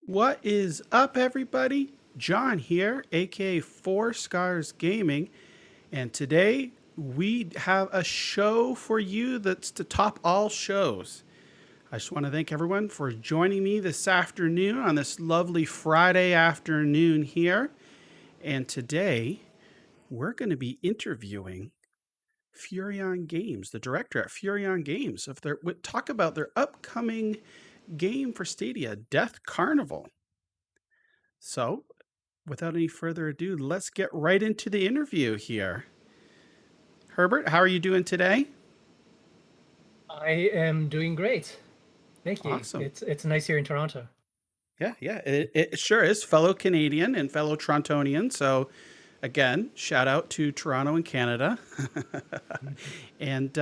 What is up, everybody? John here, aka Four Scars Gaming, and today we have a show for you that's to top all shows. I just want to thank everyone for joining me this afternoon on this lovely Friday afternoon here. And today we're going to be interviewing Furyion Games, the director at Furyion Games, if they talk about their upcoming game for Stadia, Death Carnival. So, without any further ado, let's get right into the interview here. Herbert, how are you doing today? I am doing great. Thank you. Awesome. It's nice here in Toronto. Yeah, it sure is. Fellow Canadian and fellow Torontonian. So, again, shout out to Toronto and Canada. And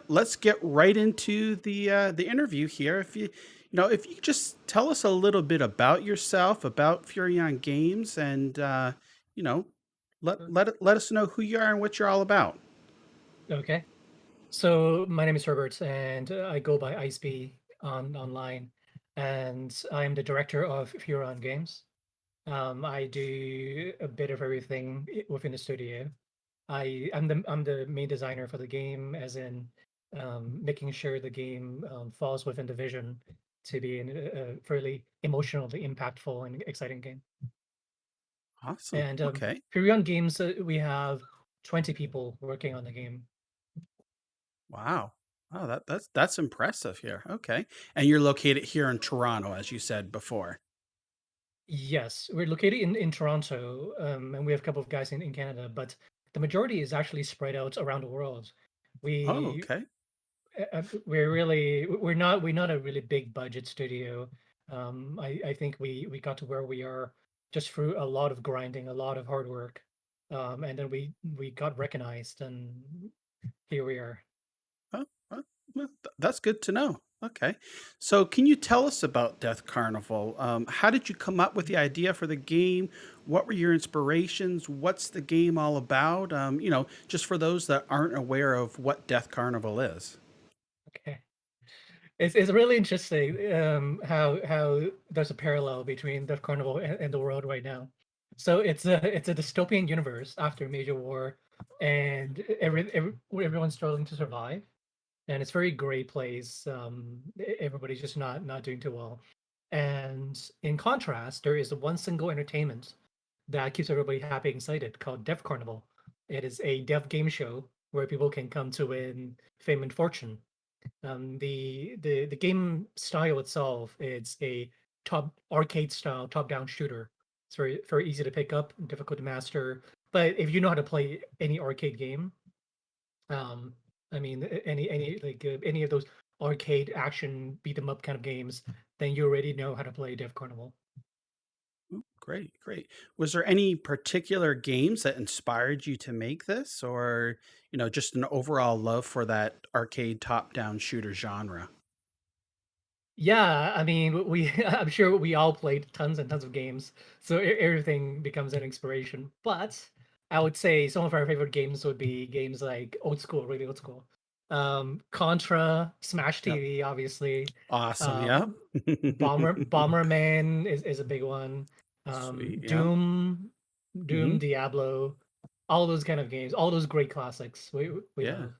let's get right into the interview here. If you could just tell us a little bit about yourself, about Furyion Games, and you know, let us know who you are and what you're all about. Okay. So my name is Herbert, and I go by IceB online, and I'm the director of Furyion Games. I do a bit of everything within the studio. I'm the main designer for the game, as in making sure the game falls within the vision to be a fairly emotionally impactful and exciting game. Awesome. And Okay. Furyion Games, we have 20 people working on the game. Wow. Oh, that's impressive here. Okay. And you're located here in Toronto, as you said before. Yes, we're located in Toronto, and we have a couple of guys in Canada, but the majority is actually spread out around the world. Oh, We okay. we're not a really big budget studio. I think we got to where we are just through a lot of grinding, a lot of hard work, and then we got recognized, and here we are. Oh, that's good to know. Okay. So, can you tell us about Death Carnival? How did you come up with the idea for the game? What were your inspirations? What's the game all about? Just for those that aren't aware of what Death Carnival is. Okay. It's really interesting how there's a parallel between the carnival and the world right now. So it's a dystopian universe after a major war, and everyone's struggling to survive, and it's a very gray place. Everybody's just not doing too well. And in contrast, there is one single entertainment that keeps everybody happy and excited called Death Carnival. It is a death game show where people can come to win fame and fortune. The game style itself, it's a top arcade style top-down shooter. It's very easy to pick up and difficult to master. But if you know how to play any arcade game, um, I mean any of those arcade action beat 'em up kind of games, then you already know how to play Death Carnival. Ooh, great, great. Was there any particular games that inspired you to make this, or just an overall love for that arcade top-down shooter genre? Yeah, I mean, we I'm sure we all played tons and tons of games, so everything becomes an inspiration. But I would say some of our favorite games would be games like old school, really old school. Contra, Smash Yep. TV, obviously. Awesome. Yep. Um, Bomberman is a big one. Sweet. Yep. Doom, Hmm. Diablo, all those kind of games, all those great classics we Yeah. love.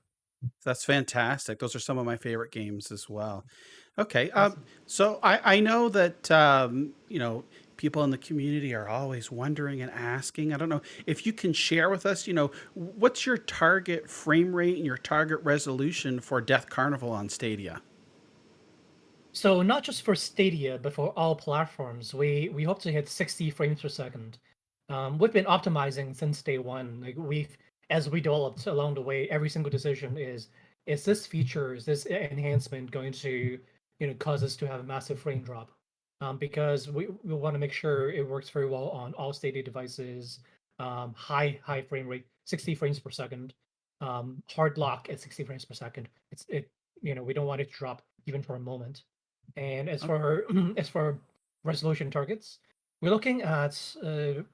That's fantastic. Those are some of my favorite games as well. Okay. Awesome. So I know that, people in the community are always wondering and asking. I don't know if you can share with us, what's your target frame rate and your target resolution for Death Carnival on Stadia? So not just for Stadia, but for all platforms, we hope to hit 60 frames per second. We've been optimizing since day one. Like as we developed along the way, every single decision is this feature, is this enhancement going to, cause us to have a massive frame drop? Because we want to make sure it works very well on all Stadia devices, high frame rate, 60 frames per second, hard lock at 60 frames per second. We don't want it to drop even for a moment. And as Oh, for as for resolution targets, we're looking at I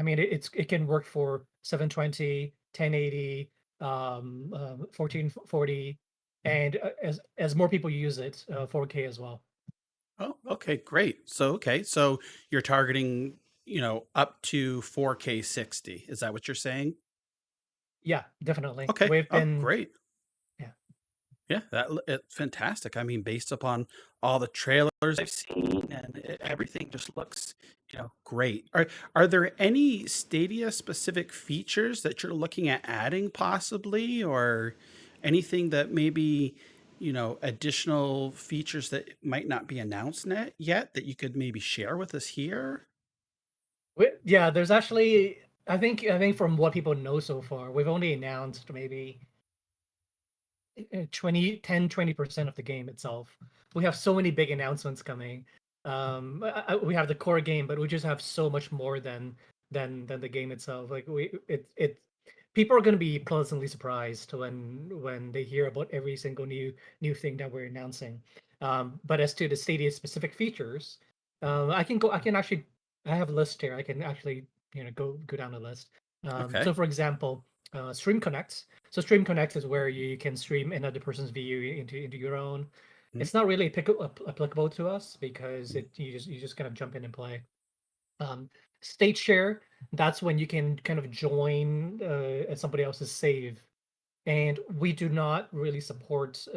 mean it can work for 720, 1080, 1440, and as more people use it, 4K as well. Oh, okay, great. So you're targeting, up to 4K 60. Is that what you're saying? Yeah, definitely. Okay. We've Oh, been great. yeah. Yeah, it's fantastic. I mean, based upon all the trailers I've seen and everything just looks, great. Are there any Stadia specific features that you're looking at adding possibly, or anything that maybe, additional features that might not be announced yet that you could maybe share with us here? Yeah, there's actually I think from what people know so far, we've only announced maybe 20% of the game itself. We have so many big announcements coming. We have the core game, but we just have so much more than the game itself. Like it people are going to be pleasantly surprised when they hear about every single new thing that we're announcing. But as to the Stadia specific features, I can actually I have a list here. I can actually go down the list. So Okay. for example, Stream Connect. So Stream Connect is where you can stream another person's view into your own. Mhm. It's not really applicable to us because it you just kind of jump in and play. Um, State share, that's when you can kind of join somebody else's save, and we do not really support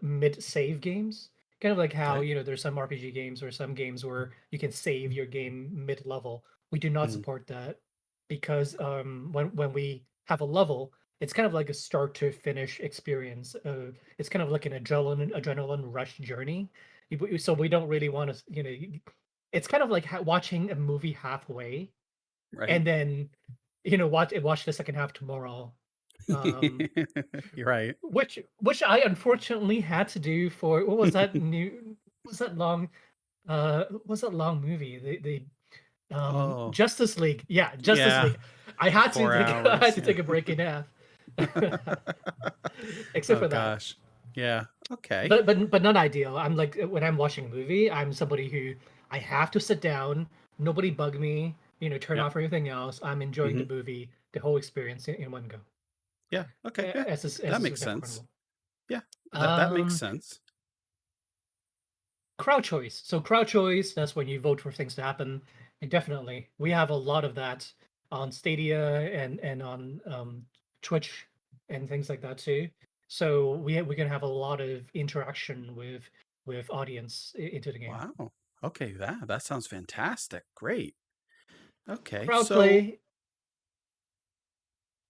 mid save games. Kind of like how Okay. there's some RPG games or some games where you can save your game mid level. We do not Mhm. support that because when we have a level, it's kind of like a start to finish experience. It's kind of like an adrenaline rush journey. So we don't really want to, it's kind of like watching a movie halfway Right. and then watch the second half tomorrow. Um, You're right. which I unfortunately had to do for what was that what was that long movie? The Oh, Justice League. Yeah, Justice yeah. League. I had to 4 hours. I had to Yeah. take a break in half. Except Oh for that. gosh. Yeah. Okay. But not ideal. I'm like when I'm watching a movie, I'm somebody who I have to sit down, nobody bug me, turn Yeah. off everything else. I'm enjoying the Hmm. movie, the whole experience in one go. Yeah. Okay. Yeah. As That is makes with Death sense. Carnival. Yeah. That makes Um, sense. Crowd choice. So crowd choice, that's when you vote for things to happen. And definitely, we have a lot of that on Stadia and on Twitch and things like that too. So we can have a lot of interaction with audience into the game. Wow. Okay. That sounds fantastic. Great. Okay. Crowd So. play,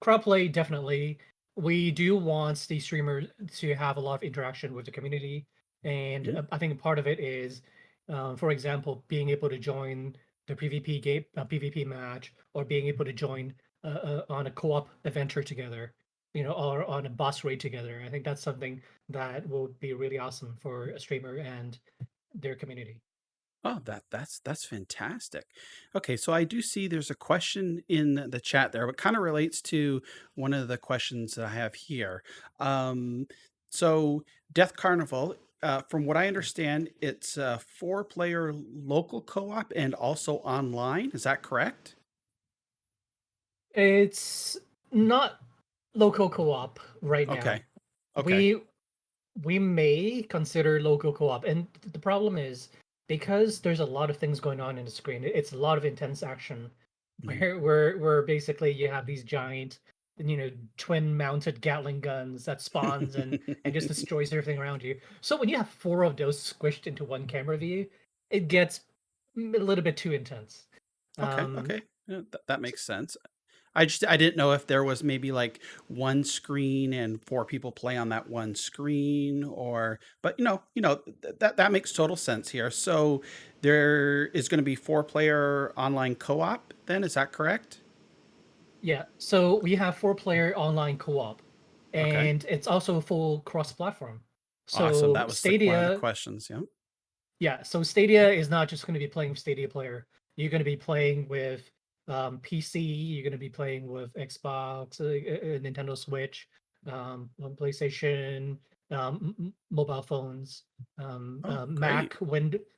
crowd play, definitely. We do want the streamers to have a lot of interaction with the community, and Mhm. I think part of it is, for example, being able to join the PvP game, PvP match, or being able to join on a co-op adventure together, or on a boss raid together. I think that's something that will be really awesome for a streamer and their community. Oh, that's fantastic. Okay, so I do see there's a question in the chat there, but kind of relates to one of the questions that I have here. Um, so Death Carnival, from what I understand, it's a four-player local co-op and also online. Is that correct? It's not local co-op right now. Okay. Okay. We we may consider local co-op, and the problem is because there's a lot of things going on in the screen. It's a lot of intense action, Mhm. where basically you have these giant, twin mounted Gatling guns that spawns and just destroys everything around you. So when you have four of those squished into one camera view, it gets a little bit too intense. Okay. Um, Okay. Yeah, that makes sense. I didn't know if there was maybe like one screen and four people play on that one screen, or but that makes total sense here. So there is going to be four-player online co-op then, is that correct? Yeah, so we have four-player online co-op, Okay. and it's also full cross-platform. Awesome. So That was one of the Stadia, questions. Yeah. yeah, so Stadia is not just going to be playing with Stadia Player. You're going to be playing with PC. You're going to be playing with Xbox, Nintendo Switch, on PlayStation, mobile phones, Oh, great.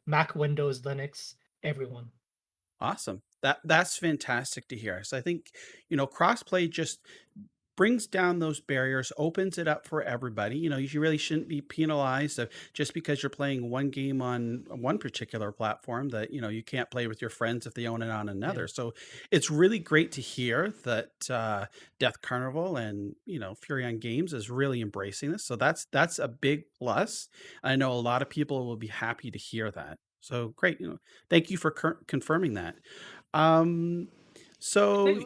Mac, Windows, Linux, everyone. Awesome. That's fantastic to hear. So I think, crossplay just brings down those barriers, opens it up for everybody. You really shouldn't be penalized just because you're playing one game on one particular platform that you can't play with your friends if they own it on Yeah. another. So it's really great to hear that Death Carnival and Furyion Games is really embracing this. So that's a big plus. I know a lot of people will be happy to hear that. So great. Thank you for confirming that. Um, so Hey,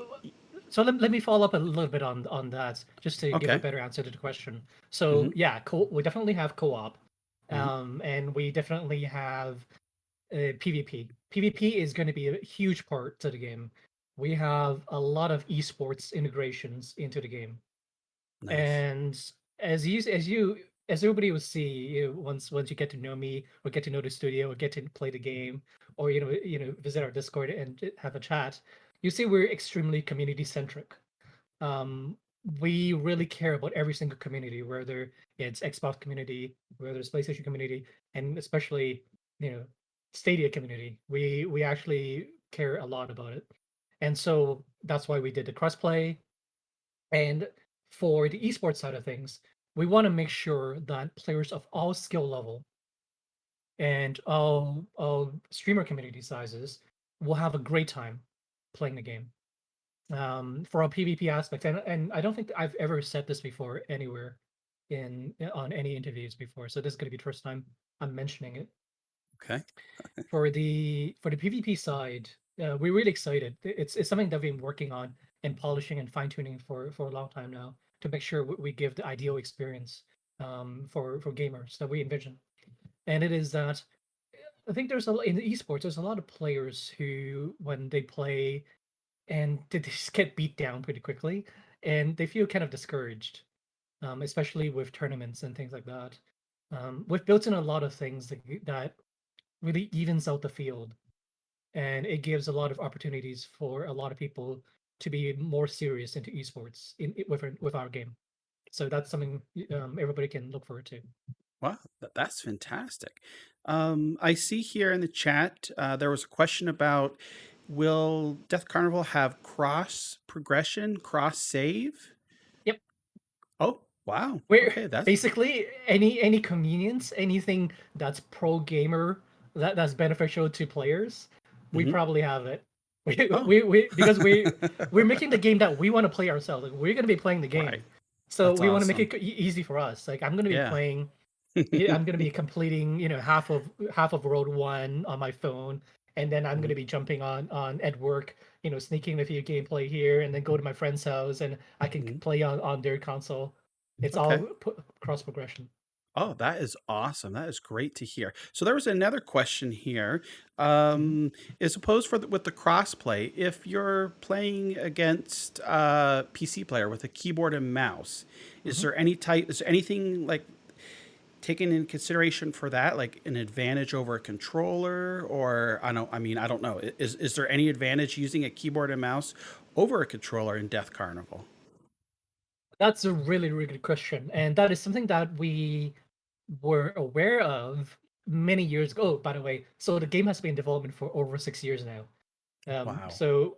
so let me follow up a little bit on that, just to give a okay. better answer to the question. So Hmm. yeah, we definitely have co-op, Hmm. and we definitely have PvP. PvP is going to be a huge part to the game. We have a lot of esports integrations into the game, Nice. and as everybody will see, once you get to know me, or get to know the studio, or get to play the game, or visit our Discord and have a chat, you see we're extremely community centric. um, we really care about every single community, whether it's Xbox community, whether it's PlayStation community, and especially you know Stadia community. We actually care a lot about it, and so that's why we did the crossplay. And for the esports side of things, we want to make sure that players of all skill level and all streamer community sizes will have a great time playing the game. For a PvP aspect, and I don't think I've ever said this before anywhere in on any interviews before, so this is going to be the first time I'm mentioning it. Okay. For the PvP side, we're really excited. It's something that we've been working on and polishing and fine tuning for a long time now to make sure we give the ideal experience for gamers that we envision. And it is that I think there's in the esports, there's a lot of players who, when they play, and they just get beat down pretty quickly, and they feel kind of discouraged, especially with tournaments and things like that. We've built in a lot of things that really evens out the field, and it gives a lot of opportunities for a lot of people to be more serious into esports with our game. So that's something everybody can look forward to. Wow, that's fantastic. I see here in the chat there was a question about, will Death Carnival have cross progression, cross save? Yep. Oh, wow. We're Okay, that's basically any convenience, anything that's pro gamer, that's beneficial to players, we mhm. probably have it. We Oh. we because we're making the game that we want to play ourselves. Like, we're gonna be playing the Right. game, so That's we want to make awesome. it easy for us. Like, I'm gonna be Yeah. playing. I'm gonna be completing, half of Road One on my phone, and then I'm Mhm. gonna be jumping on at work, sneaking a few gameplay here, and then go to my friend's house, and I can Mhm. play on their console. It's all Okay. cross progression. Oh, that is awesome. That is great to hear. So there was another question here. Mhm. Is suppose with the crossplay, if you're playing against a PC player with a keyboard and mouse, Mhm. is there anything like taken in consideration for that, like an advantage over a controller, or I don't know. Is there any advantage using a keyboard and mouse over a controller in Death Carnival? That's a really, really good question, and that is something that we were aware of many years ago. By the way, so the game has been in development for over 6 years now. Wow. So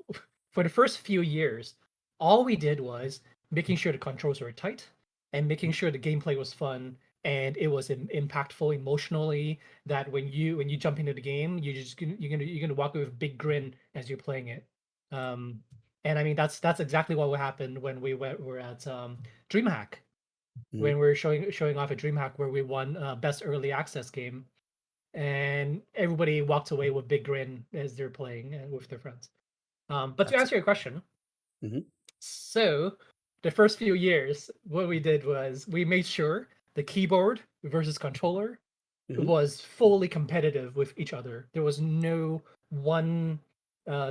for the first few years, all we did was making sure the controls were tight and making Mhm. sure the gameplay was fun and it was impactful emotionally. That when you jump into the game, you're gonna walk away with a big grin as you're playing it. Um, and I mean that's exactly what happened when we're at DreamHack, Mhm. when we're showing off at DreamHack, where we won best early access game, and everybody walked away with big grin as they're playing with their friends. But to That's answer your question, mhm. so the first few years, what we did was we made sure the keyboard versus controller Mhm. was fully competitive with each other. There was no one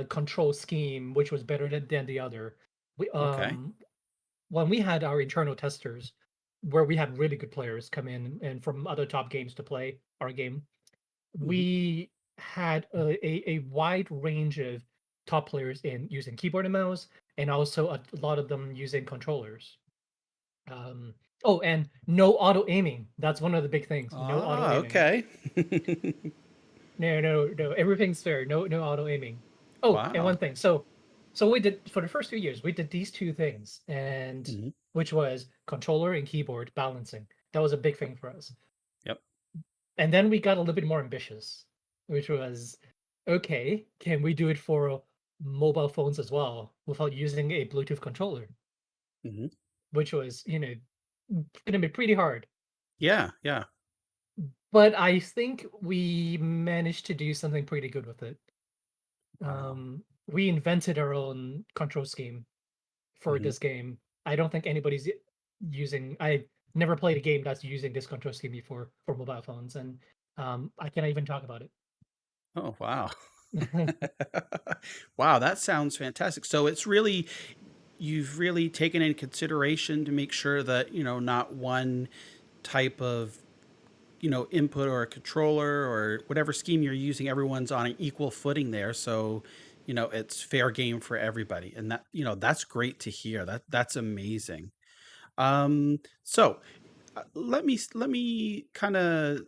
control scheme which was better than the other. We Okay. When we had our internal testers, where we had really good players come in and from other top games to play our game, Mhm. we had a wide range of top players in using keyboard and mouse, and also a lot of them using controllers. Um, oh, and no auto aiming. That's one of the big things. No auto Ah, aiming. okay. No, no, no. Everything's fair. No auto aiming. Oh, and Wow. one thing. So we did for the first few years. We did these two things, and Mhm. which was controller and keyboard balancing. That was a big thing for us. Yep. And then we got a little bit more ambitious, which was, okay, can we do it for mobile phones as well without using a Bluetooth controller? Hmm. Which was, gonna be pretty hard. Yeah. Yeah. But I think we managed to do something pretty good with it. Wow. We invented our own control scheme for Hmm. this game. I don't think anybody's using. I never played a game that's using this control scheme before for mobile phones, and I cannot even talk about Oh, wow. it. Wow, that sounds fantastic. So it's really, you've really taken in consideration to make sure that, not one type of, input or a controller or whatever scheme you're using, everyone's on an equal footing there. So, it's fair game for everybody. And that, that's great to hear. That's amazing. So let me kind of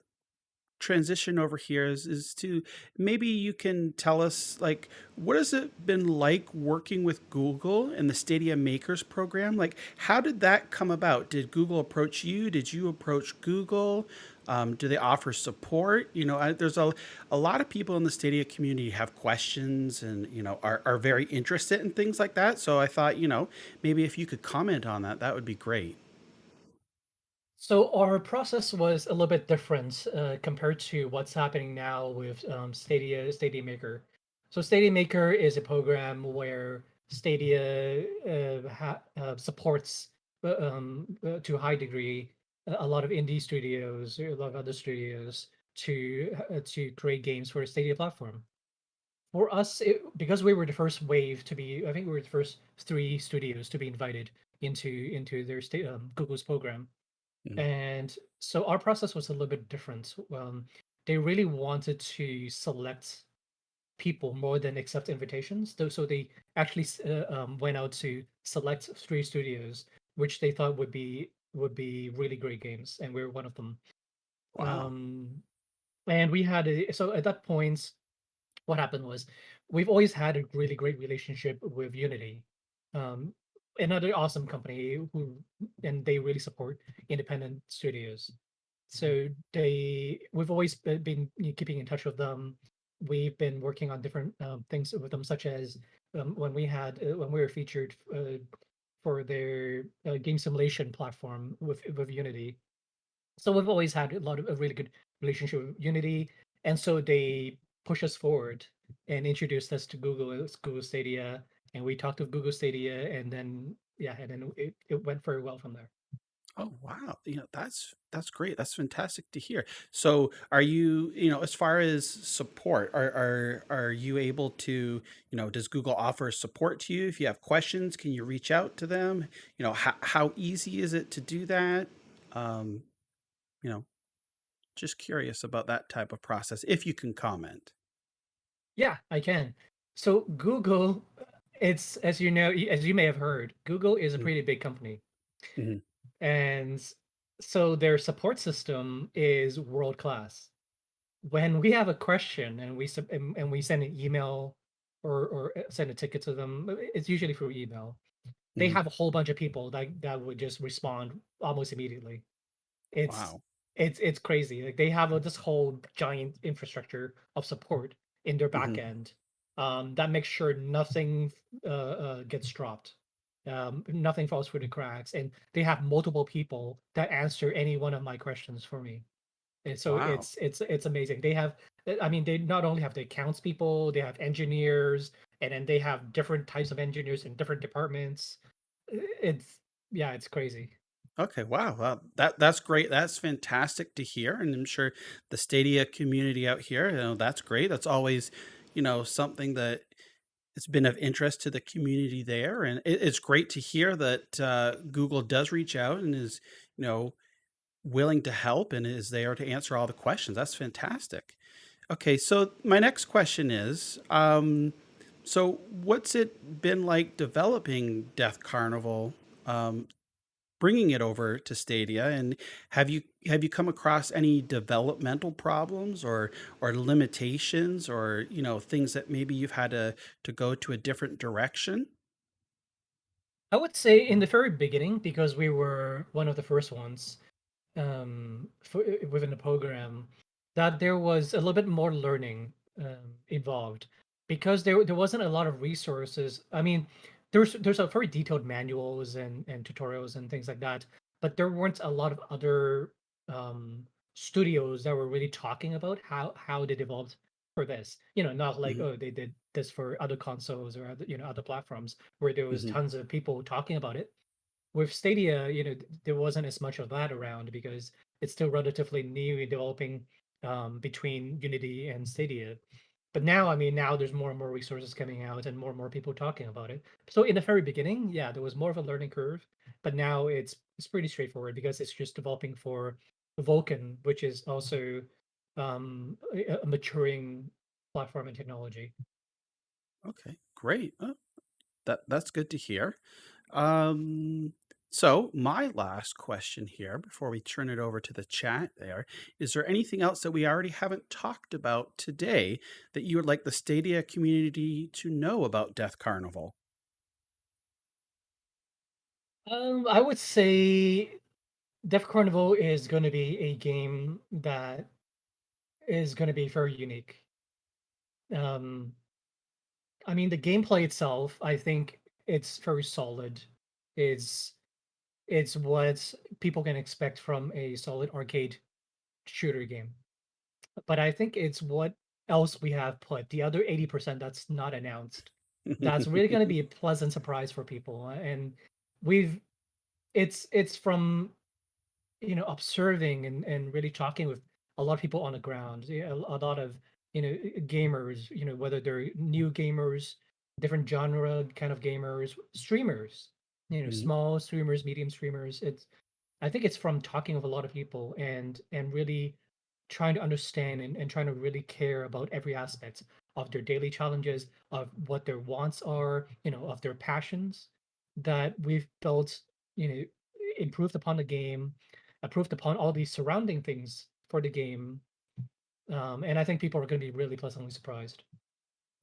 transition over here is to maybe you can tell us, like, what has it been like working with Google and the Stadia Makers program? Like, how did that come about? Did Google approach you? Did you approach Google? Do they offer support? There's a lot of people in the Stadia community have questions and, are very interested in things like that. So I thought, maybe if you could comment on that, that would be great. So our process was a little bit different compared to what's happening now with Stadia Maker. So Stadia Maker is a program where Stadia supports to a high degree a lot of indie studios, a lot of other studios to create games for the Stadia platform. For us, because we were the first wave to be, I think we were the first three studios to be invited into their Google's program. Mm. And so our process was a little bit different. They really wanted to select people more than accept invitations. So they actually went out to select three studios, which they thought would be really great games, and we're one of them. Wow. And we had so at that point, what happened was we've always had a really great relationship with Unity, um, another awesome company and they really support independent studios. So we've always been keeping in touch with them. We've been working on different things with them, such as when we were featured for their game simulation platform with Unity. So we've always had a really good relationship with Unity, and so they push us forward and introduced us to Google Stadia, and we talked with Google Stadia, and then yeah, and then it went very well from there. Oh, wow. That's great. That's fantastic to hear. So are you, as far as support, are you able to, does Google offer support to you? If you have questions, can you reach out to them? How easy is it to do that? Um, you know, just curious about that type of process, if you can comment. Yeah, I can. So Google, it's as you may have heard, Google is a Mm. pretty big company, Mhm. and so their support system is world class. When we have a question and and we send an email or send a ticket to them, it's usually through email. They Mhm. have a whole bunch of people that would just respond almost immediately. It's Wow. it's crazy. Like they have this whole giant infrastructure of support in their back Mhm. end that makes sure nothing gets dropped, nothing falls through the cracks, and they have multiple people that answer any one of my questions for me. And so Wow. it's amazing. They have, I mean, they not only have the accounts people, they have engineers, and then they have different types of engineers in different departments. It's yeah, it's crazy. Okay, wow. Well, that's great. That's fantastic to hear, and I'm sure the Stadia community out here, that's great. That's always, something that it's been of interest to the community there, and it's great to hear that Google does reach out and is, you know, willing to help and is there to answer all the questions. That's fantastic. Okay, so my next question is, so what's it been like developing Death Carnival? Bringing it over to Stadia, and have you come across any developmental problems or limitations or things that maybe you've had to go to a different direction? I would say in the very beginning, because we were one of the first ones within the program, that there was a little bit more learning involved because there wasn't a lot of resources. I mean, there's a very detailed manuals and tutorials and things like that, but there weren't a lot of other um, studios that were really talking about how they developed for this. Not like, Hmm. oh, they did this for other consoles or other other platforms where there was Hmm. tons of people talking about it. With Stadia, there wasn't as much of that around because it's still relatively new in developing between Unity and Stadia. But now, I mean, now there's more and more resources coming out and more people talking about it. So in the very beginning, yeah, there was more of a learning curve, but now it's pretty straightforward because it's just developing for Vulkan, which is also a maturing platform and technology. Okay, great. That's good to hear. Um, so my last question here before we turn it over to the chat there, is there anything else that we already haven't talked about today that you would like the Stadia community to know about Death Carnival? I would say Death Carnival is going to be a game that is going to be very unique. Um, I mean, the gameplay itself, I think it's very solid. It's it's what people can expect from a solid arcade shooter game. But I think it's what else we have put, the other 80% that's not announced. That's really going to be a pleasant surprise for people. And we've it's from observing and really talking with a lot of people on the ground, yeah, a lot of gamers, whether they're new gamers, different genre kind of gamers, streamers, Mhm. small streamers, medium streamers. I think it's from talking with a lot of people and really trying to understand and trying to really care about every aspect of their daily challenges, of what their wants are, of their passions that we've built, improved upon the game, improved upon all these surrounding things for the game. And I think people are going to be really pleasantly surprised.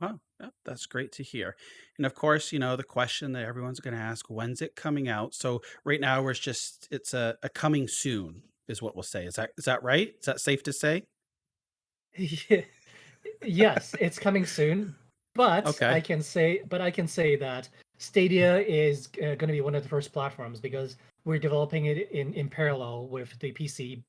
Wow, that's great to hear. And of course, the question that everyone's going to ask, when's it coming out? So right now it's a coming soon is what we'll say. Is that right? Is that safe to say? Yes, it's coming soon, Okay. but I can say that Stadia is going to be one of the first platforms because we're developing it in parallel with the PC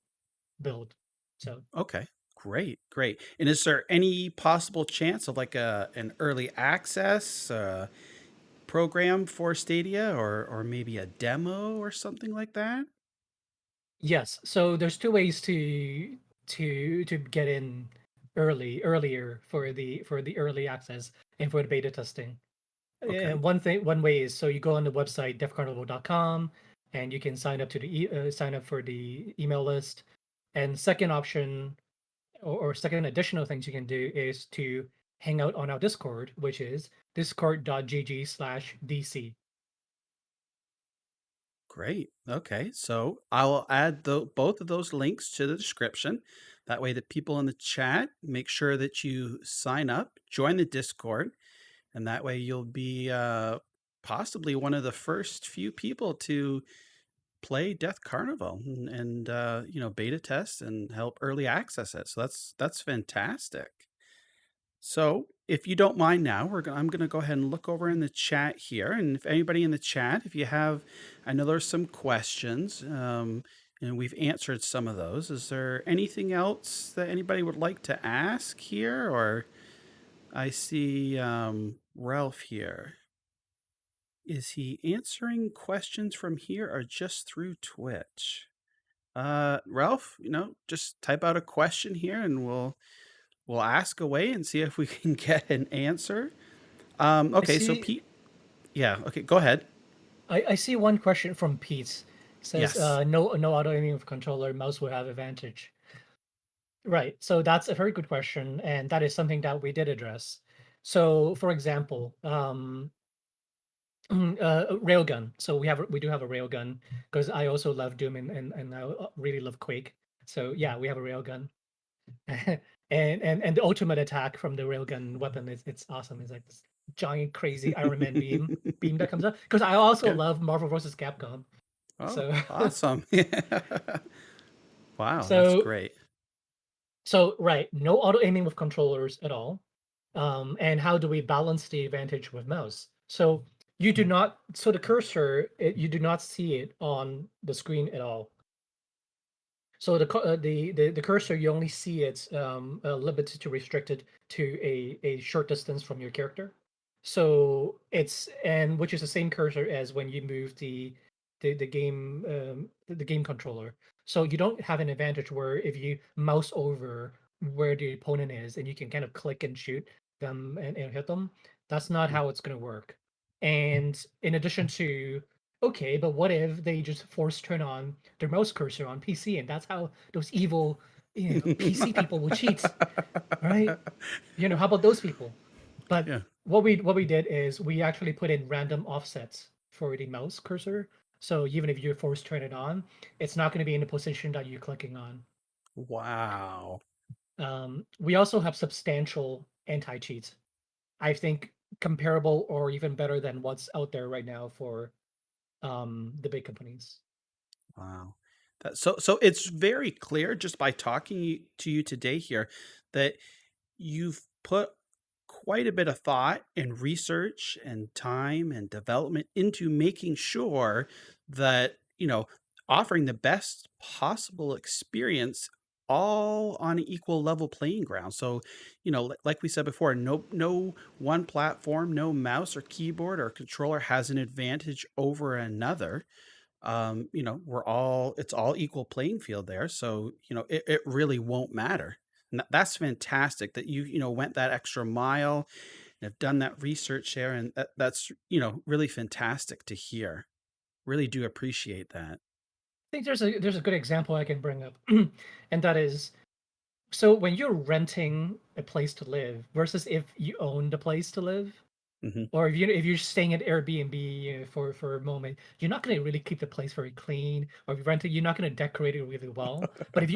build. So Okay. Great. Great. And is there any possible chance of like an early access program for Stadia or maybe a demo or something like that? yes, so there's two ways to get in earlier for the early access and for the beta testing. Okay. And one way is so you go on the website defcarnival.com and you can sign up for the email list. And second option or second additional things you can do is to hang out on our Discord, which is discord.gg/DC. Great. Okay. So I will add both of those links to the description. That way, the people in the chat make sure that you sign up, join the Discord, and that way you'll be possibly one of the first few people to play Death Carnival and beta test and help early access it. So that's fantastic. So, if you don't mind now, I'm gonna go ahead and look over in the chat here, and if anybody in the chat, if you have, I know there's some questions, and we've answered some of those. Is there anything else that anybody would like to ask here? Or I see Ralph here. Is he answering questions from here or just through Twitch? Ralph, just type out a question here, and we'll ask away and see if we can get an answer. I Okay, so see Pete, yeah, okay, go ahead. I see one question from Pete. Says Yes. no auto aiming with controller, mouse will have advantage. Right. So that's a very good question, and that is something that we did address. So, for example, railgun. So we do have a railgun because I also love Doom and I really love Quake. So yeah, we have a railgun, and the ultimate attack from the railgun weapon is it's awesome. It's like this giant crazy Iron Man beam that comes up. Because I also Yeah. love Marvel vs. Capcom. Oh, So awesome. Wow, that's so great. so right, no auto aiming with controllers at all. And how do we balance the advantage with mouse? So you do not, so the cursor, you do not see it on the screen at all. So the cursor, you only see it's limited to restricted to a short distance from your character. So it's, and which is the same cursor as when you move the game the game controller. So you don't have an advantage where if you mouse over where the opponent is and you can kind of click and shoot them and hit them. That's not Mm. how it's going to work. And in addition to, okay, but what if they just force turn on their mouse cursor on PC, and that's how those evil, PC people will cheat, right? How about those people? But Yeah. what we did is we actually put in random offsets for the mouse cursor. So even if you force turn it on, it's not going to be in the position that you're clicking on. Wow. We also have substantial anti-cheats. I think comparable or even better than what's out there right now for the big companies. Wow. So it's very clear just by talking to you today here that you've put quite a bit of thought and research and time and development into making sure that, offering the best possible experience all on an equal level playing ground. So, like we said before, no one platform, no mouse or keyboard or controller has an advantage over another. It's all equal playing field there. So, it really won't matter. And that's fantastic that you went that extra mile and have done that research there. And that's, really fantastic to hear. Really do appreciate that. I think there's a good example I can bring up, and that is, so when you're renting a place to live versus if you own the place to live, Hmm. or if you're staying at Airbnb, for a moment, you're not going to really keep the place very clean. Or if you rent it, you're not going to decorate it really well. But if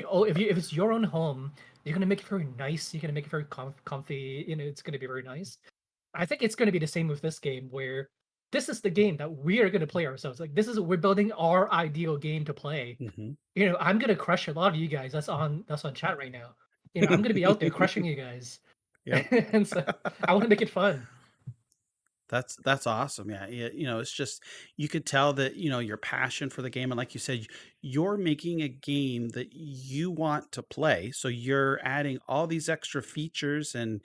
it's your own home, you're going to make it very nice. You're going to make it very comfy. It's going to be very nice. I think it's going to be the same with this game, where this is the game that we are going to play ourselves. Like, we're building our ideal game to play. Hmm. I'm going to crush a lot of you guys. That's on chat right now. I'm going to be out there crushing you guys, Yep. and so I want to make it fun. That's awesome. Yeah, it's just you could tell that, your passion for the game, and like you said, you're making a game that you want to play. So you're adding all these extra features and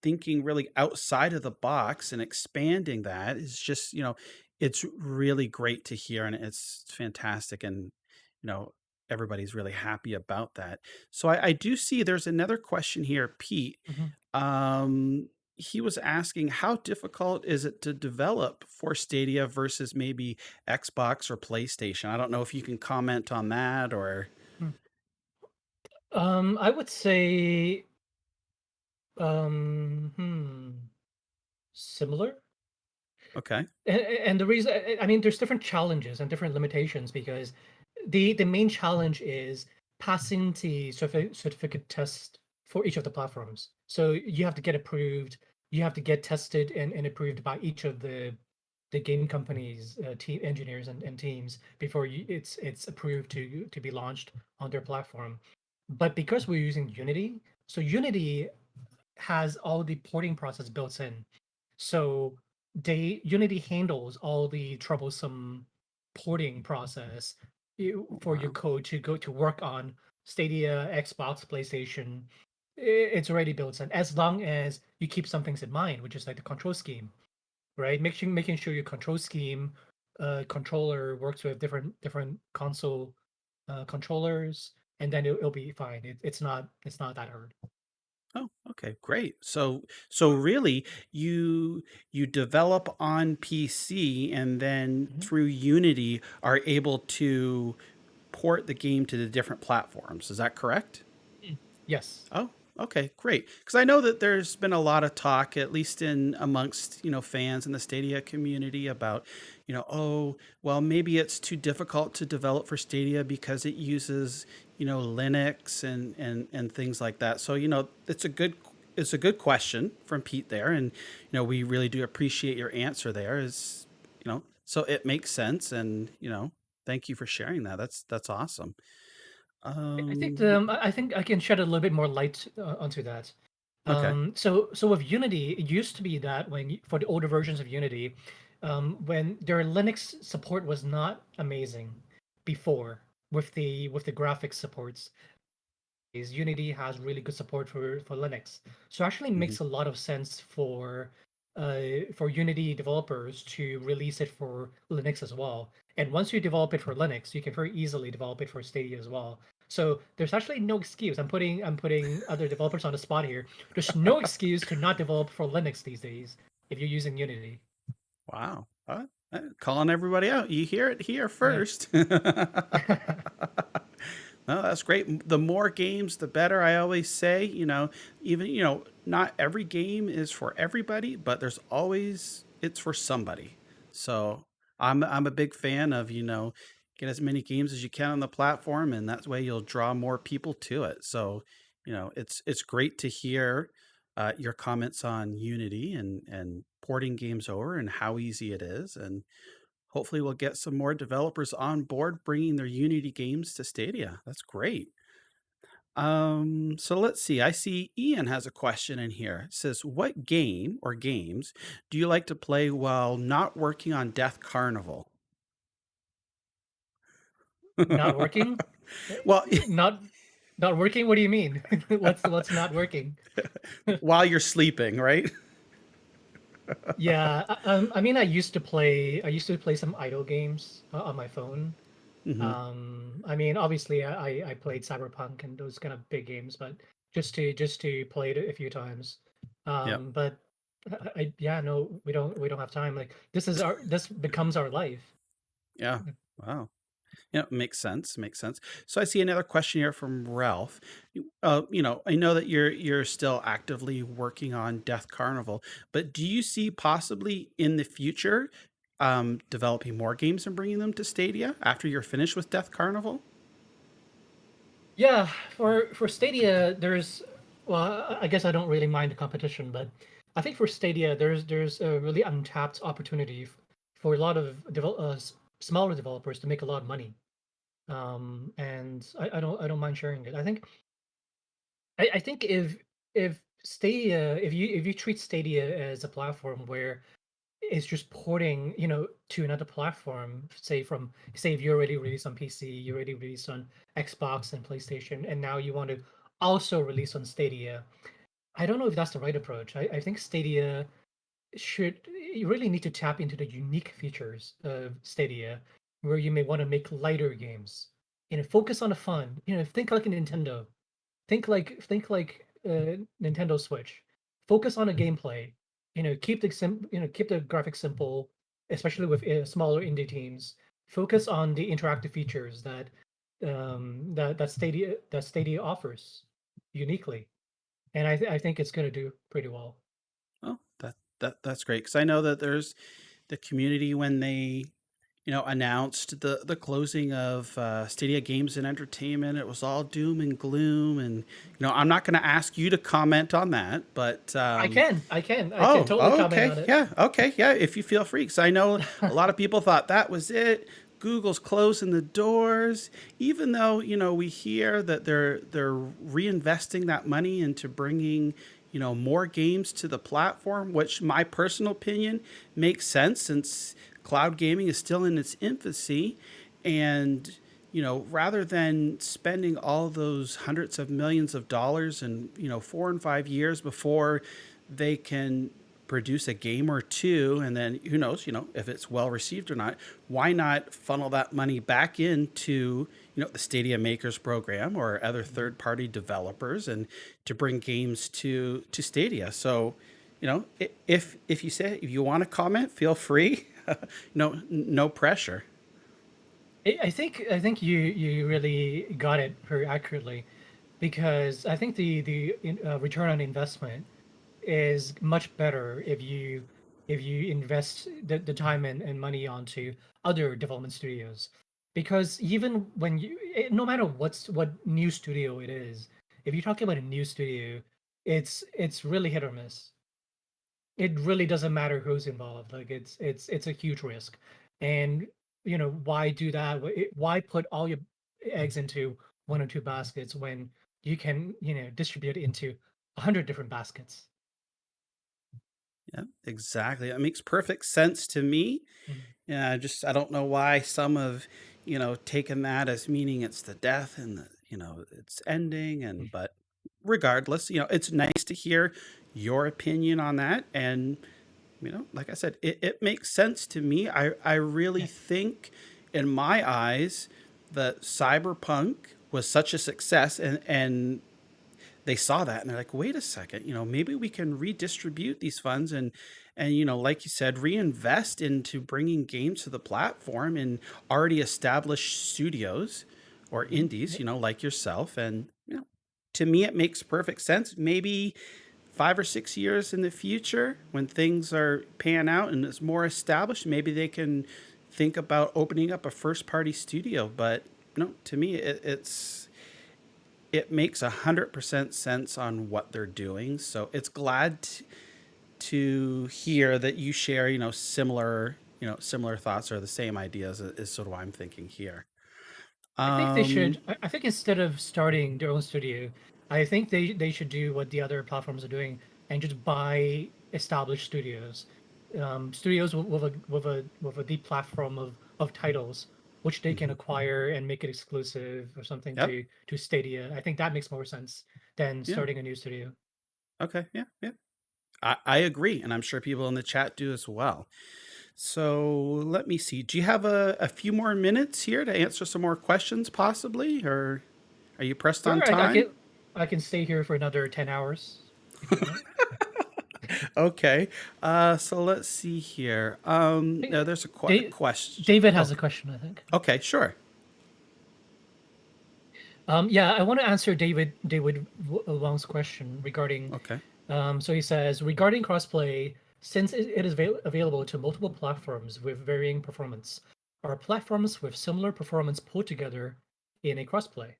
thinking really outside of the box and expanding that is just, it's really great to hear, and it's fantastic, and you know everybody's really happy about that. So I do see there's another question here, Pete. Mhm. um he was asking, how difficult is it to develop for Stadia versus maybe Xbox or PlayStation? I don't know if you can comment on that or. Hmm. I would say, similar. Okay. And the reason, I mean, there's different challenges and different limitations, because the main challenge is passing the certificate test for each of the platforms. So you have to get approved, you have to get tested and approved by each of the game companies, team engineers and teams before it's approved to be launched on their platform. But because we're using Unity, so Unity has all the porting process built in. So Unity handles all the troublesome porting process, for your Wow. code to go to work on Stadia, Xbox, PlayStation. It's already built in, as long as you keep some things in mind, which is like the control scheme, right? Making sure your control scheme, controller works with different console controllers, and then it'll be fine. It's not that hard. Oh, okay, great. So really you develop on PC and then Mhm. through Unity are able to port the game to the different platforms. Is that correct? Yes. Oh, okay, great. Because I know that there's been a lot of talk, at least in amongst fans in the Stadia community, about oh, well, maybe it's too difficult to develop for Stadia because it uses Linux and things like that. So it's a good it's a good question from Pete there, and we really do appreciate your answer there. Is so it makes sense, and thank you for sharing that. That's awesome. Um, I think I can shed a little bit more light onto that. okay. So with Unity, it used to be that for the older versions of Unity, when their Linux support was not amazing before with the graphics supports, is Unity has really good support for Linux. So it actually Hmm. makes a lot of sense for Unity developers to release it for Linux as well. And once you develop it for Linux, you can very easily develop it for Stadia as well. So there's actually no excuse. I'm putting other developers on the spot here. There's no excuse to not develop for Linux these days if you're using Unity. Wow. Calling everybody out. You hear it here Yeah. first. No, that's great. The more games, the better. I always say, even, not every game is for everybody, but there's always, it's for somebody. So I'm a big fan of, get as many games as you can on the platform, and that way you'll draw more people to it. So, it's great to hear your comments on Unity and porting games over and how easy it is. And hopefully we'll get some more developers on board bringing their Unity games to Stadia. That's great. So let's see. I see Ian has a question in here. It says, what game or games do you like to play while not working on Death Carnival? Not working? Well, Not not working? What do you mean? What's not working? while you're sleeping, right? Yeah, I mean, I used to play some idle games on my phone. Hmm. I mean, obviously, I played Cyberpunk and those kind of big games, but just to play it a few times. Yep. But yeah, no, we don't have time. Like this becomes our life. Yeah. Wow. Yeah, makes sense. Makes sense. So I see another question here from Ralph. I know that you're still actively working on Death Carnival, but do you see possibly in the future developing more games and bringing them to Stadia after you're finished with Death Carnival? Yeah, for Stadia, there's well, I guess I don't really mind the competition, but I think for Stadia, there's a really untapped opportunity for a lot of smaller developers to make a lot of money. And I don't mind sharing it. I think if Stadia, if you treat Stadia as a platform where it's just porting, to another platform, say if you already released on PC, you already released on Xbox and PlayStation, and now you want to also release on Stadia. I don't know if that's the right approach. I think Stadia should you really need to tap into the unique features of Stadia, where you may want to make lighter games. Focus on the fun. Think like a Nintendo. Think like Nintendo Switch. Focus on the gameplay. Keep the graphics simple, especially with smaller indie teams. Focus on the interactive features that Stadia offers uniquely, and I think it's going to do pretty well. Oh, that's great because I know that there's the community when they announced the closing of Stadia Games and Entertainment. It was all doom and gloom, and I'm not going to ask you to comment on that, but I can oh, totally comment okay, on it. yeah, okay, yeah. If you feel free, because I know a lot of people thought that was it. Google's closing the doors, even though we hear that they're reinvesting that money into bringing more games to the platform, which my personal opinion makes sense since cloud gaming is still in its infancy, and rather than spending all those hundreds of millions of dollars and 4 and 5 years before they can produce a game or two, and then who knows, if it's well received or not, why not funnel that money back into the Stadia Makers program or other Mhm. third-party developers and to bring games to Stadia. So if you want to comment, feel free. No pressure. I think you really got it very accurately, because I think the return on investment is much better if you invest the time and money onto other development studios, because even no matter what new studio it is, if you're talking about a new studio, it's really hit or miss. It really doesn't matter who's involved. Like it's a huge risk, and why do that? Why put all your eggs into one or two baskets when you can distribute it into 100 different baskets? Yeah, exactly. That makes perfect sense to me. Mm. Yeah, I don't know why some have, taken that as meaning it's the death and it's ending. And but regardless, it's nice to hear your opinion on that. And like I said, it makes sense to me. I really Yeah. think, in my eyes, that Cyberpunk was such a success, and they saw that and they're like, wait a second, maybe we can redistribute these funds and like you said, reinvest into bringing games to the platform and already established studios or indies, Yep. like yourself. And to me, it makes perfect sense. Maybe 5 or 6 years in the future, when things are pan out and it's more established, maybe they can think about opening up a first party studio. But to me, it makes 100% sense on what they're doing. So it's glad to hear that you share, similar thoughts or the same ideas is sort of what I'm thinking here. I think they Um, should. I think instead of starting their own studio, I think they should do what the other platforms are doing and just buy established studios, studios with a deep platform of titles which they can mhm. acquire and make it exclusive or something Yep. to Stadia. I think that makes more sense than Yeah. starting a new studio. Okay. Yeah. Yeah. I agree. And I'm sure people in the chat do as well. So let me see. Do you have a few more minutes here to answer some more questions, possibly? Or are you pressed on Sure, time? I can stay here for another 10 hours if you want. Okay. So let's see here. I think No, there's a Da- question. David Oh, has a question, I think. okay, sure. Yeah, I want to answer David Wang's question regarding. Okay. So he says regarding crossplay, since it is available to multiple platforms with varying performance, are platforms with similar performance put together in a crossplay?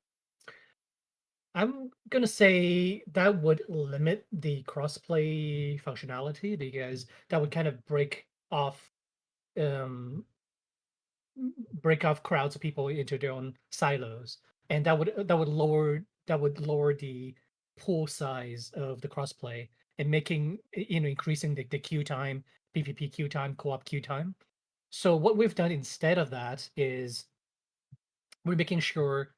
I'm gonna say that would limit the crossplay functionality because that would kind of um break off crowds of people into their own silos, and that would lower the pool size of the crossplay and increasing the queue time, PvP queue time, co-op queue time. So what we've done instead of that is we're making sure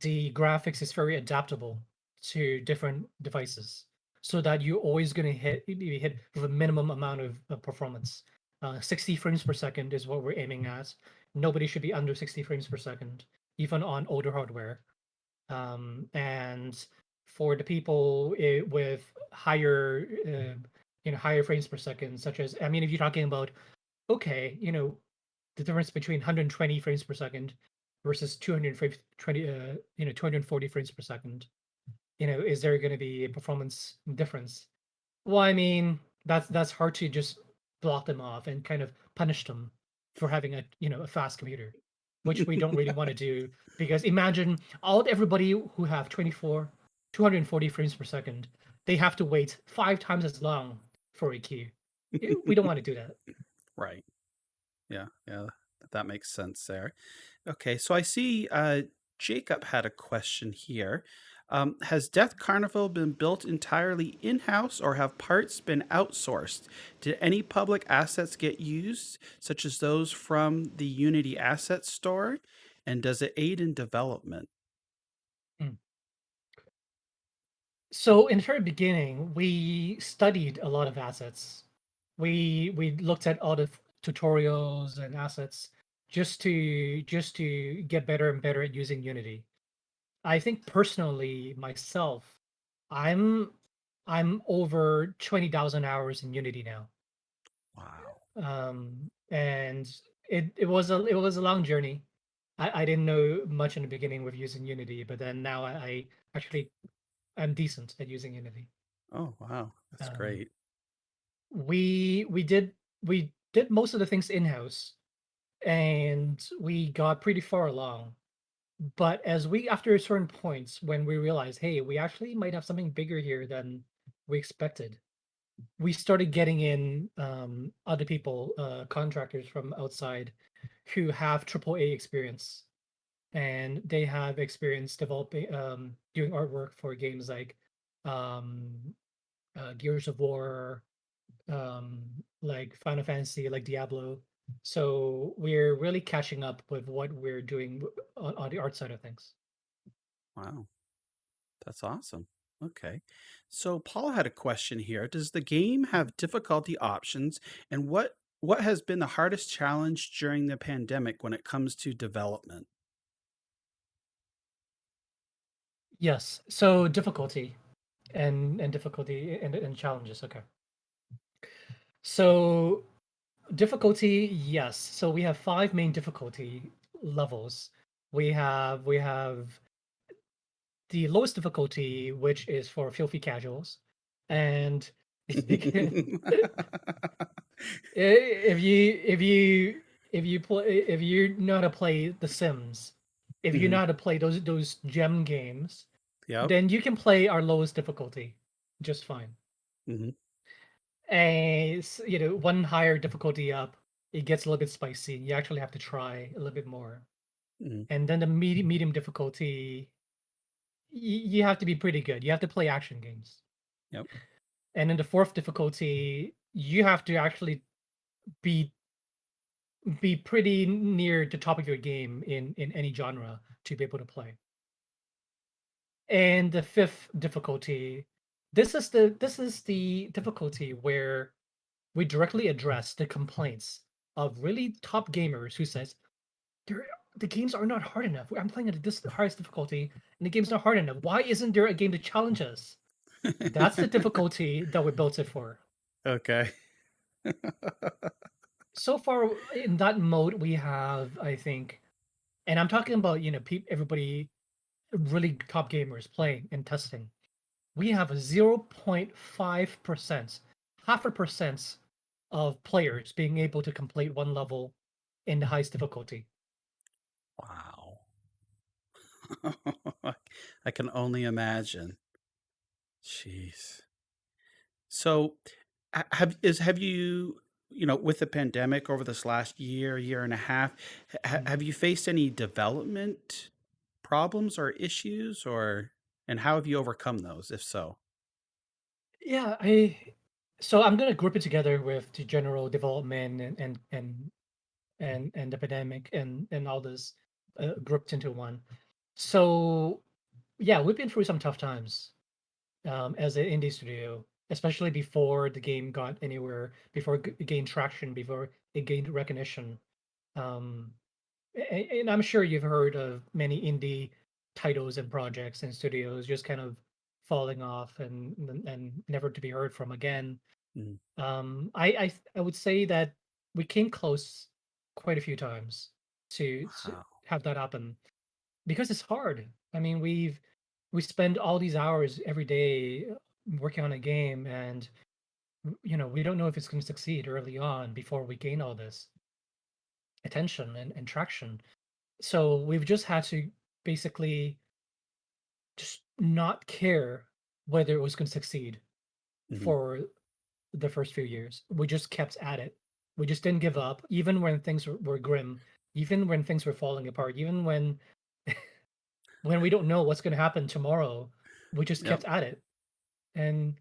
the graphics is very adaptable to different devices so that you're always going to hit with a minimum amount of performance. 60 frames per second is what we're aiming at. Nobody should be under 60 frames per second, even on older hardware. And for the people with higher frames per second, such as, I mean, if you're talking about, okay, the difference between 120 frames per second versus 240 frames per second, is there going to be a performance difference? Well, I mean, that's hard to just block them off and kind of punish them for having a fast computer, which we don't really want to do because imagine everybody who have 240 frames per second, they have to wait 5 times as long for a queue. We don't want to do that. Right. Yeah. Yeah. That makes sense there. Okay. So I see Jacob had a question here. Has Death Carnival been built entirely in house or have parts been outsourced? Did any public assets get used, such as those from the Unity Asset Store? And does it aid in development? Mm. So in the very beginning, we studied a lot of assets. We looked at all the tutorials and assets just to get better and better at using Unity. I think personally myself, I'm I'm over 20,000 hours in Unity now. Wow. And it was a long journey. I didn't know much in the beginning with using Unity, but then now I actually I'm decent at using Unity. Oh, wow. That's Um, great. we did most of the things in-house, and we got pretty far along. But after certain points, when we realized, hey, we actually might have something bigger here than we expected. We started getting in other people, contractors from outside who have AAA experience, and they have experience developing, doing artwork for games like um, Gears of War, like Final Fantasy, like Diablo. So we're really catching up with what we're doing on the art side of things. Wow, that's awesome. Okay. So Paul had a question here. Does the game Mhm. have difficulty options, and what has been the hardest challenge during the pandemic when it comes to development? Yes. So difficulty and difficulty and challenges. Okay. So difficulty, yes. So we have five main difficulty levels. We have the lowest difficulty, which is for filthy casuals, and if you know how to play The Sims, if you know Mhm. how to play those gem games, Yep. then you can play our lowest difficulty just fine. Mhm. And one higher difficulty up, it gets a little bit spicy. You actually have to try a little bit more. Mhm. And then the medium difficulty, you have to be pretty good. You have to play action games. Yep. And in the fourth difficulty, you have to actually be be pretty near the top of your game in any genre to be able to play. And the fifth difficulty, this is the difficulty where we directly address the complaints of really top gamers who says "There- the games are not hard enough. I'm playing at this highest difficulty and the game's not hard enough. Why isn't there a game to challenge us? That's the difficulty that we built it for. Okay. So far in that mode, we have, I think, and I'm talking about, everybody, really top gamers playing and testing. We have a 0.5%, half a percent of players being able to complete one level in the highest difficulty. Wow. I can only imagine. Jeez. So, have you, with the pandemic over this last year, year and a half, Mhm. have you faced any development problems or issues, and how have you overcome those, if so? Yeah, so I'm gonna group it together with the general development and the pandemic and all this grouped into one. So yeah, we've been through some tough times as an indie studio, especially before the game got anywhere, before it gained traction, before it gained recognition. Um, and I'm sure you've heard of many indie titles and projects and studios just kind of falling off and never to be heard from again. Mm. I would say that we came close quite a few times to Wow. have that happen because it's hard. I mean, we spend all these hours every day working on a game, and we don't know if it's going to succeed early on before we gain all this attention and traction. So we've just had to basically just not care whether it was going to succeed Mhm. for the first few years. We just kept at it. We just didn't give up, even when things were grim, even when things were falling apart, even when we don't know what's going to happen tomorrow. We just Yep. kept at it. And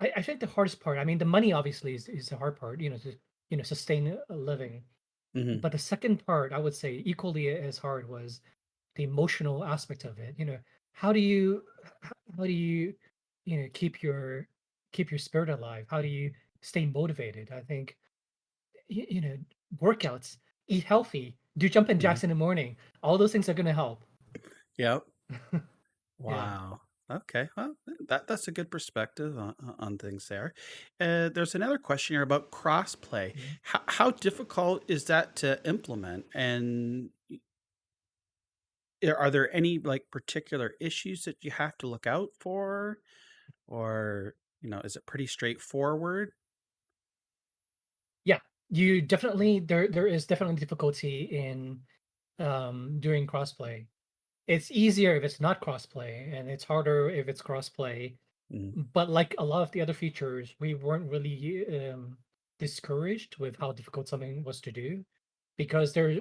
I think the hardest part, I mean, the money obviously is the hard part, to sustain a living. Mhm. But the second part, I would say, equally as hard was the emotional aspect of it. How do you how do you keep your spirit alive? How do you stay motivated? I think workouts, eat healthy, do jumping Mhm. jacks in the morning. All those things are going to help. Yep. Yeah. Wow. Okay. Well, that's a good perspective on things there. There's another question here about crossplay. Mhm. How difficult is that to implement? And are there any like particular issues that you have to look out for, or is it pretty straightforward? Yeah, you definitely there is definitely difficulty in doing crossplay. It's easier if it's not crossplay, and it's harder if it's crossplay. Mm, But like a lot of the other features, we weren't really discouraged with how difficult something was to do because we're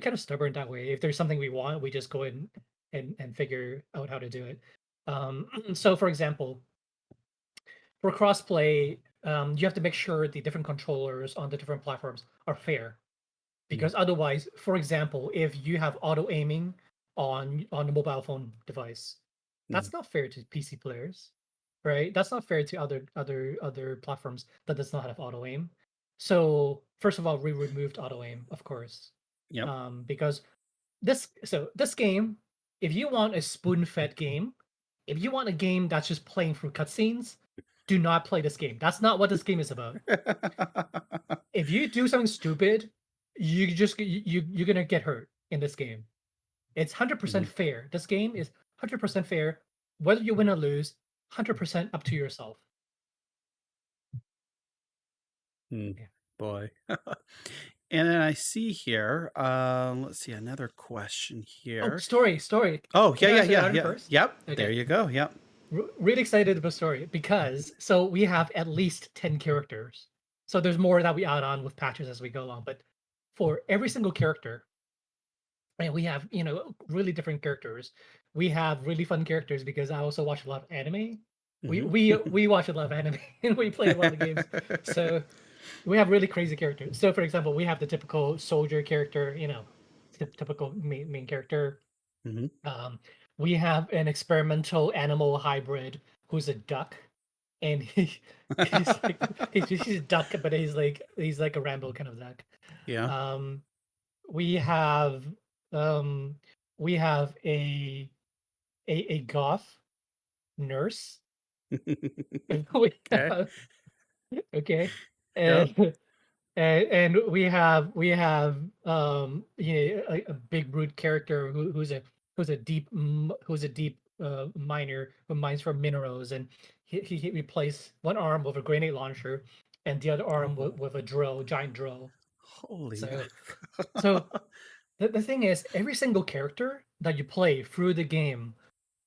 kind of stubborn that way. If there's something we want, we just go in and figure out how to do it. So for example, for crossplay, you have to make sure the different controllers on the different platforms are fair. mm, Because otherwise, for example, if you have auto aiming on the mobile phone device, mm. that's not fair to PC players, right? That's not fair to other platforms that does not have auto aim. So first of all, we removed auto aim, of course, Yep. because this game, if you want a spoon-fed game, if you want a game that's just playing through cutscenes, do not play this game. That's not what this game is about. If you do something stupid, you're gonna get hurt in this game. It's 100% Mhm, fair. This game is 100% fair. Whether you win or lose, 100% up to yourself. mm. Yeah. Boy. And then I see here, let's see, another question Oh, here. story. Oh, yeah, Can I yeah, answer yeah, that one yeah. first? Yep. There Okay. you go. Yep. Really excited about story because so we have at least 10 characters. So there's more that we add on with patches as we go along. But for every single character, and we have really different characters. We have really fun characters because I also watch a lot of anime. we Hmm. we we watch a lot of anime and we play a lot of games, so we have really crazy characters. So for example, we have the typical soldier character, typical main character. Hmm. um we have an experimental animal hybrid who's a duck, and he's a duck, but he's like a Rambo kind of duck. Yeah. um we have um we have a goth nurse. We Okay. have, okay, Yep. and and we have a big brute character who's a deep miner who mines for minerals, and he replaced one arm with a grenade launcher and the other arm Oh, with a giant drill. holy So man. so the thing is, every single character that you play through the game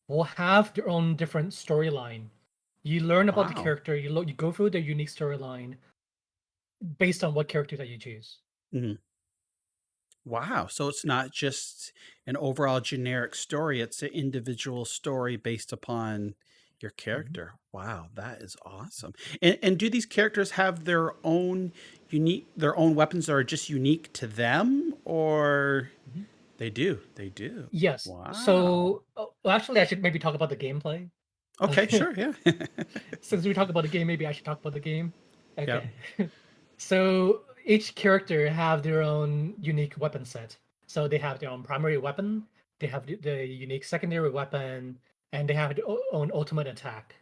will have their own different storyline. You learn about the Wow. character, you go through their unique storyline based on what character that you choose. Mhm. Wow. So it's not just an overall generic story, it's an individual story based upon your Mhm, character. Wow, that is awesome. And do these characters have their own weapons that are just unique to them, or mhm. they do? They do. Yes. Wow. So, well, actually, I should maybe talk about the gameplay. Okay, sure, yeah. Since we talked about the game, maybe I should talk about the game. Yep. Okay. So each character have their own unique weapon set. So they have their own primary weapon, they have the unique secondary weapon, and they have their own ultimate attack.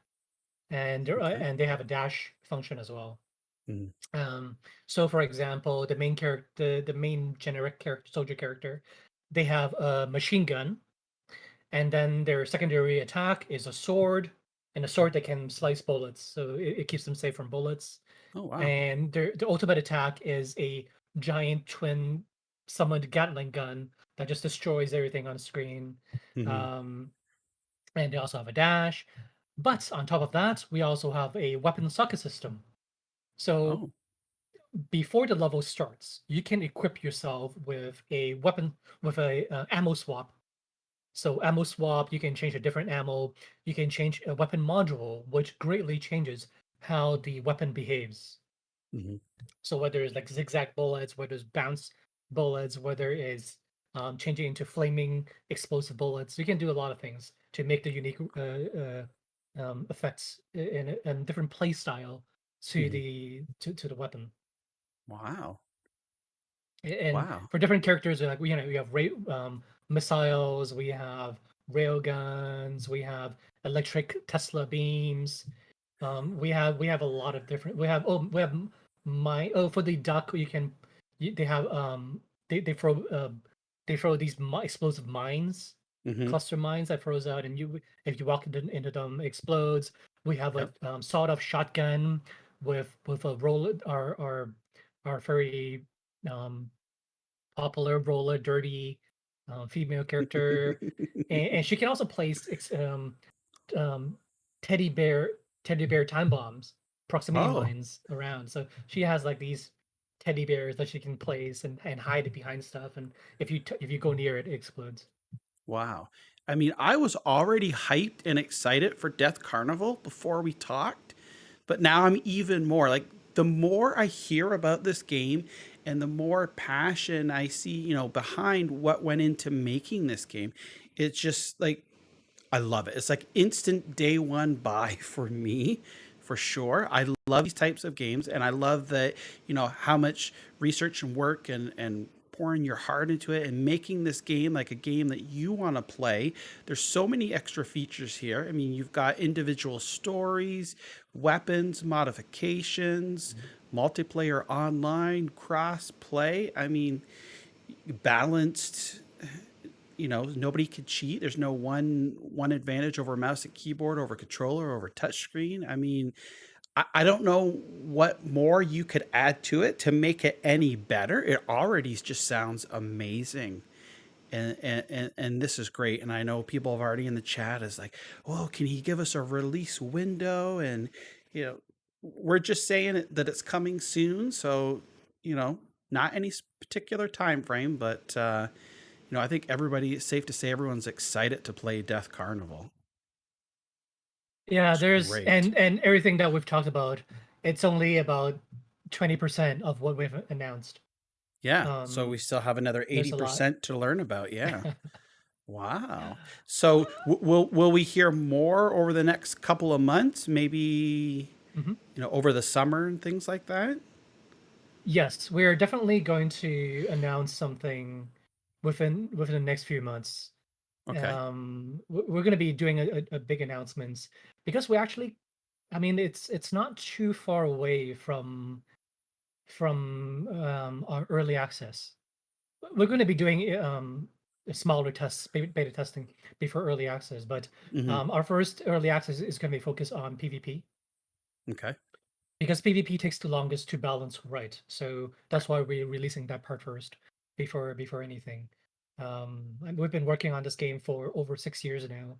Okay. And they have a dash function as well. Mm, Um, so for example, the main generic character, soldier character, they have a machine gun, and then their secondary attack is a sword, and a sword that can slice bullets, so it keeps them safe from bullets. oh, wow. And their ultimate attack is a giant twin summoned Gatling gun that just destroys everything on screen. Mhm. Um, and they also have a dash. But on top of that, we also have a weapon socket system. So Oh. before the level starts, you can equip yourself with a weapon with a ammo swap. So ammo swap, you can change a different ammo. You can change a weapon module, which greatly changes how the weapon behaves. Mhm. So whether it's like zigzag bullets, whether it's bounce bullets, whether it's changing into flaming explosive bullets, you can do a lot of things to make the unique effects and different play style to Mhm. the weapon. Wow. And Wow. for different characters, like we have missiles, we have rail guns, we have electric Tesla beams. We have a lot of different. We have for the duck they have they throw these explosive mines, Mhm. cluster mines that throws out, and if you walk into them, it explodes. We have a Yep. sawed-off shotgun with a roller, our very um, popular roller derby female character, and she can also place um, teddy bear teddy bear time bombs, proximity Oh, mines around. So she has like these teddy bears that she can place and hide it behind stuff, and if you go near it, it explodes. wow. I mean, I was already hyped and excited for Death Carnival before we talked, but now I'm even more like the more I hear about this game and the more passion I see, behind what went into making this game, it's just like I love it. It's like instant day one buy for me, for sure. I love these types of games, and I love that how much research and work and pouring your heart into it and making this game like a game that you want to play. There's so many extra features here. I mean, you've got individual stories, weapons, modifications, multiplayer online, cross play. I mean, balanced, nobody could cheat. There's no one advantage over mouse and keyboard, over controller, over touchscreen. I mean, I don't know what more you could add to it to make it any better. It already just sounds amazing. And this is great. And I know people have already in the chat is like, well, can he give us a release window? And you know, we're just saying that it's coming soon. So, not any particular time frame, but I think everybody, it's safe to say everyone's excited to play Death Carnival. Yeah, It's there's great. and everything that we've talked about, it's only about 20% of what we've announced. Yeah. So we Um, still have another there's a lot. 80% to learn about. Yeah. Wow. So will we hear more over the next couple of months? Maybe Mhm. over the summer and things like that. Yes, we're definitely going to announce something within the next few months. Okay. We're going to be doing a big announcements because we actually, I mean, it's not too far away from our early access. We're going to be doing a smaller tests, beta testing before early access, but Hmm. our first early access is going to be focused on PvP Okay. because PvP takes the longest to balance right. So Right. that's why we're releasing that part first before anything. And we've been working on this game for over 6 years now,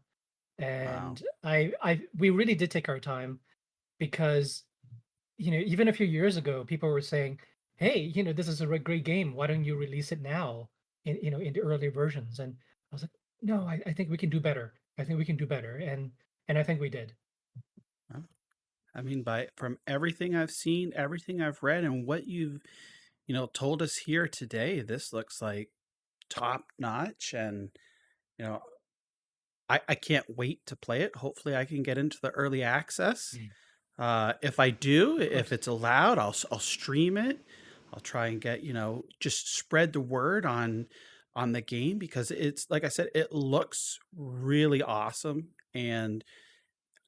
Wow. and we really did take our time because even a few years ago, people were saying, "Hey, this is a great game. Why don't you release it now in the early versions?" And I was like, "No, I think we can do better. I think we can do better." And I think we did. Well, I mean, from everything I've seen, everything I've read, and what you've told us here today, this looks like top notch. And you know, I can't wait to play it. Hopefully, I can get into the early access. Mm. If I do, Of if course. it's allowed, I'll stream it. I'll try and get just spread the word on the game because it's like I said, it looks really awesome, and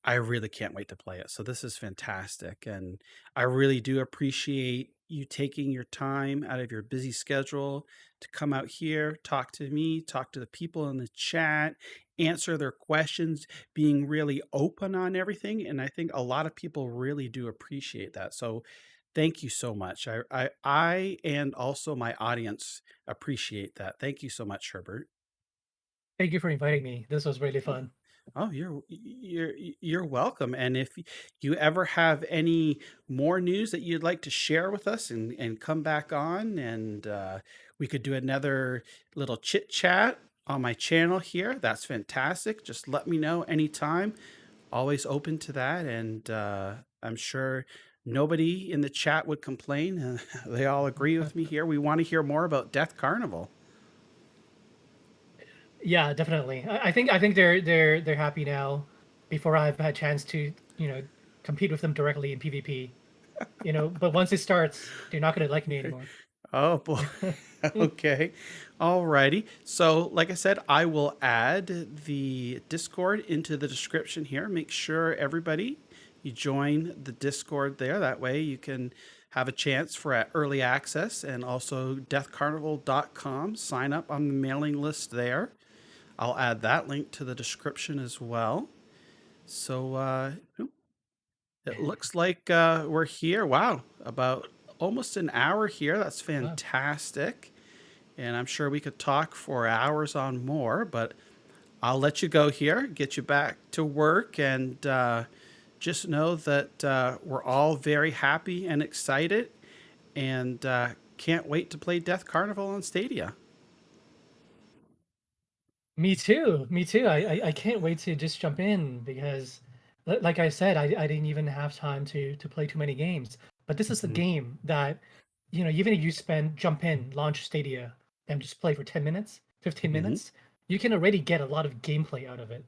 I really can't wait to play it. So this is fantastic. And I really do appreciate you taking your time out of your busy schedule to come out here, talk to me, talk to the people in the chat, answer their questions, being really open on everything. And I think a lot of people really do appreciate that. So thank you so much. I and also my audience appreciate that. Thank you so much, Herbert. Thank you for inviting me. This was really Oh, fun. oh, you're welcome. And if you ever have any more news that you'd like to share with us and come back on, and we could do another little chit chat on my channel here, that's fantastic. Just let me know anytime. Always open to that, and I'm sure nobody in the chat would complain. They all agree with me here. We want to hear more about Death Carnival. Yeah, definitely. I think they're happy now. Before I've had a chance to compete with them directly in PvP. But once it starts, they're not gonna like me anymore. Oh boy. Okay. Alrighty. So, like I said, I will add the Discord into the description here. Make sure everybody you join the Discord there. That way you can have a chance for early access, and also deathcarnival.com. Sign up on the mailing list there. I'll add that link to the description as well. So, it looks like we're here. Wow, about almost an hour here. That's Wow. fantastic. And I'm sure we could talk for hours on more, but I'll let you go here, get you back to work, and just know that we're all very happy and excited, and can't wait to play Death Carnival on Stadia. Me too. Me too. I can't wait to just jump in because, like I said, I didn't even have time to play too many games. But this is the Hmm. game that, even if you jump in, launch Stadia, and just play for 10 minutes, 15 Hmm. minutes, you can already get a lot of gameplay out of it.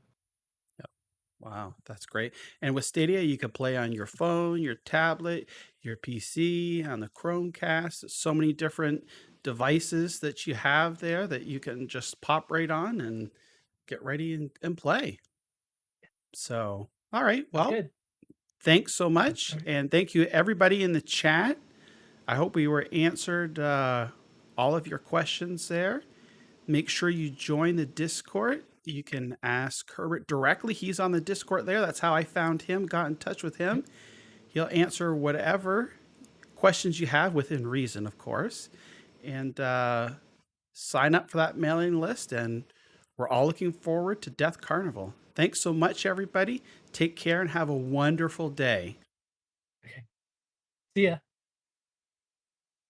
Wow, that's great. And with Stadia, you can play on your phone, your tablet, your PC, on the Chromecast. So many different devices that you have there that you can just pop right on and get ready and play. So, all right. Sounds Well, good. thanks so All much. right. And thank you, everybody in the chat. I hope we were answered all of your questions there. Make sure you join the Discord. You can ask Herbert directly. He's on the Discord there. That's how I found him, got in touch with him. Yep. He'll answer whatever questions you have within reason, of course. And sign up for that mailing list. And we're all looking forward to Death Carnival. Thanks so much, everybody. Take care and have a wonderful day. Okay. See ya.